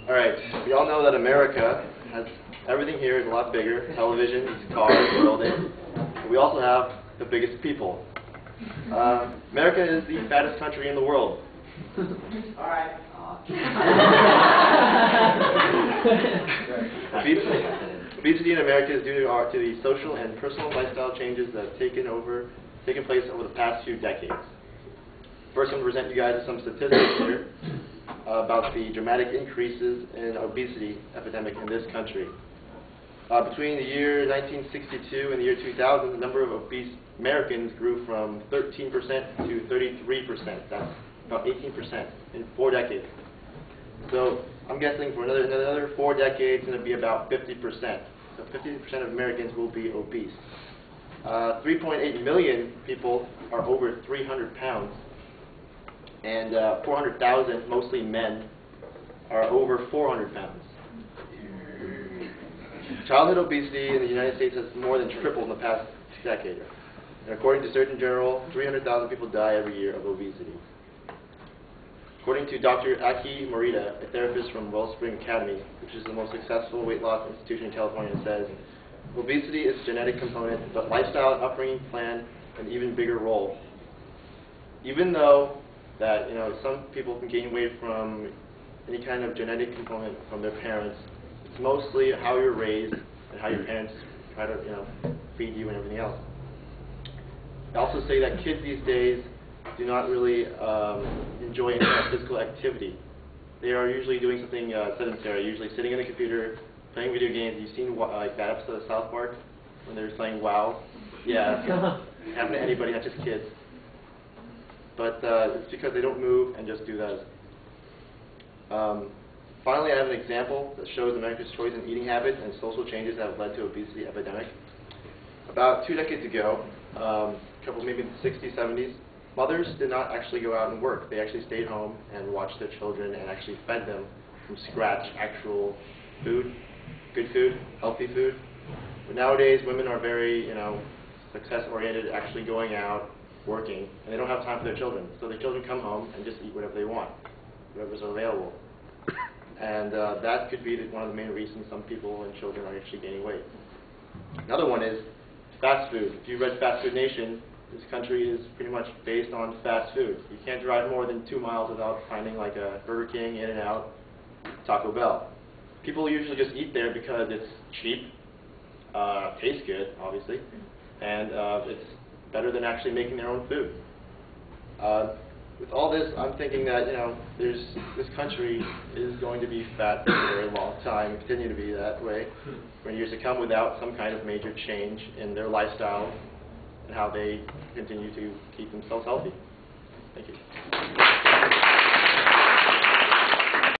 All right, we all know that America has everything here is a lot bigger: televisions, cars, buildings. But we also have the biggest people. America is the fattest country in the world. All right. Obesity in America is due to the social and personal lifestyle changes that have taken place over the past few decades. First, I'm going to present you guys with some statistics here about the dramatic increases in obesity epidemic in this country. Between the year 1962 and the year 2000, the number of obese Americans grew from 13% to 33%. That's about 18% in 4 decades. So I'm guessing for another 4 decades, it's going to be about 50%. So 50% of Americans will be obese. 3.8 million people are over 300 pounds. And 400,000, mostly men, are over 400 pounds. Childhood obesity in the United States has more than tripled in the past decade. And according to Surgeon General, 300,000 people die every year of obesity. According to Dr. Aki Morita, a therapist from Wellspring Academy, which is the most successful weight loss institution in California, says, obesity is a genetic component, but lifestyle and upbringing play an even bigger role. Even though that some people can gain weight from any kind of genetic component from their parents, it's mostly how you're raised and how your parents try to feed you and everything else. They also say that kids these days do not really enjoy any kind of physical activity. They are usually doing something sedentary, usually sitting on the computer, playing video games. You've seen like that episode of South Park when they're playing WoW? Yeah, it happens to anybody, not just kids. But it's because they don't move and just do that. Finally, I have an example that shows America's choice in eating habits and social changes that have led to obesity epidemic. About 2 decades ago, maybe in the 60s, 70s, mothers did not actually go out and work. They actually stayed home and watched their children and actually fed them from scratch actual food, good food, healthy food. But nowadays, women are very, success-oriented, actually going out, working, and they don't have time for their children. So the children come home and just eat whatever they want, whatever's available. And that could be one of the main reasons some people and children are actually gaining weight. Another one is fast food. If you read Fast Food Nation, this country is pretty much based on fast food. You can't drive more than 2 miles without finding like a Burger King, In-N-Out, Taco Bell. People usually just eat there because it's cheap, tastes good, obviously, and it's better than actually making their own food. With all this, I'm thinking that this country is going to be fat for a very long time, and continue to be that way for years to come without some kind of major change in their lifestyle and how they continue to keep themselves healthy. Thank you.